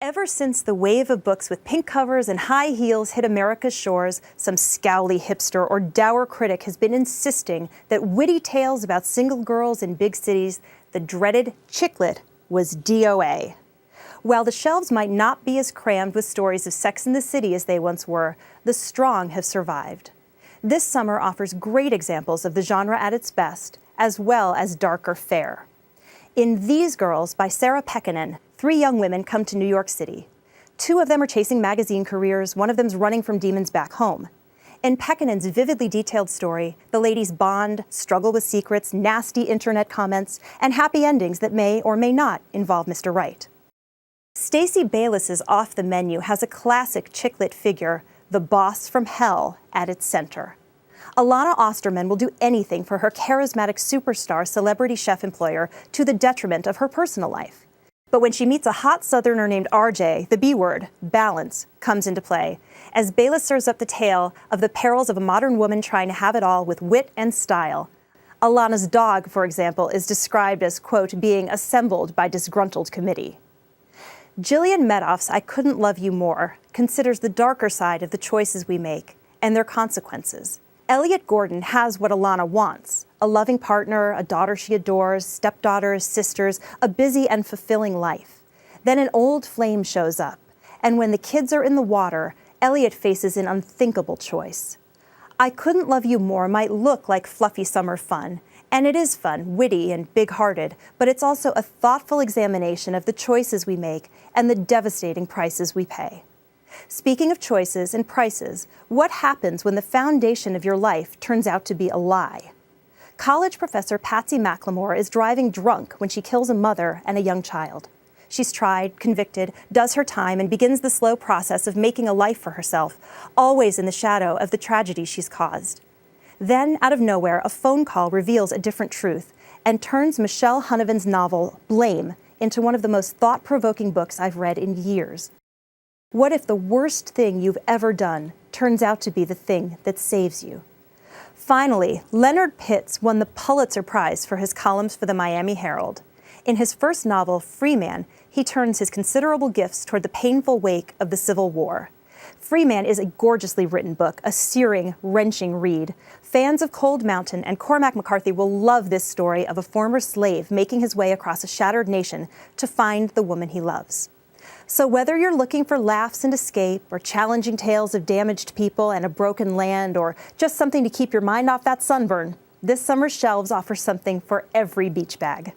Ever since the wave of books with pink covers and high heels hit America's shores, some scowly hipster or dour critic has been insisting that witty tales about single girls in big cities, the dreaded chicklit, was DOA. While the shelves might not be as crammed with stories of Sex and the City as they once were, the strong have survived. This summer offers great examples of the genre at its best, as well as darker fare. In These Girls by Sarah Pekkanen, 3 young women come to New York City. 2 of them are chasing magazine careers, one of them's running from demons back home. In Pekkanen's vividly detailed story, the ladies bond, struggle with secrets, nasty internet comments, and happy endings that may or may not involve Mr. Right. Stacey Bayless's Off the Menu has a classic chick-lit figure, the boss from hell, at its center. Alana Osterman will do anything for her charismatic superstar celebrity chef employer to the detriment of her personal life. But when she meets a hot southerner named RJ, the B word, balance, comes into play, as Bayless serves up the tale of the perils of a modern woman trying to have it all with wit and style. Alana's dog, for example, is described as, quote, being assembled by disgruntled committee. Gillian Medoff's I Couldn't Love You More considers the darker side of the choices we make and their consequences. Elliot Gordon has what Alana wants: a loving partner, a daughter she adores, stepdaughters, sisters, a busy and fulfilling life. Then an old flame shows up, and when the kids are in the water, Elliot faces an unthinkable choice. I Couldn't Love You More might look like fluffy summer fun, and it is fun, witty, and big-hearted, but it's also a thoughtful examination of the choices we make and the devastating prices we pay. Speaking of choices and prices, what happens when the foundation of your life turns out to be a lie? College professor Patsy McLemore is driving drunk when she kills a mother and a young child. She's tried, convicted, does her time, and begins the slow process of making a life for herself, always in the shadow of the tragedy she's caused. Then, out of nowhere, a phone call reveals a different truth and turns Michelle Hunnivan's novel, Blame, into one of the most thought-provoking books I've read in years. What if the worst thing you've ever done turns out to be the thing that saves you? Finally, Leonard Pitts won the Pulitzer Prize for his columns for the Miami Herald. In his first novel, Free Man, he turns his considerable gifts toward the painful wake of the Civil War. Free Man is a gorgeously written book, a searing, wrenching read. Fans of Cold Mountain and Cormac McCarthy will love this story of a former slave making his way across a shattered nation to find the woman he loves. So whether you're looking for laughs and escape, or challenging tales of damaged people and a broken land, or just something to keep your mind off that sunburn, this summer's shelves offer something for every beach bag.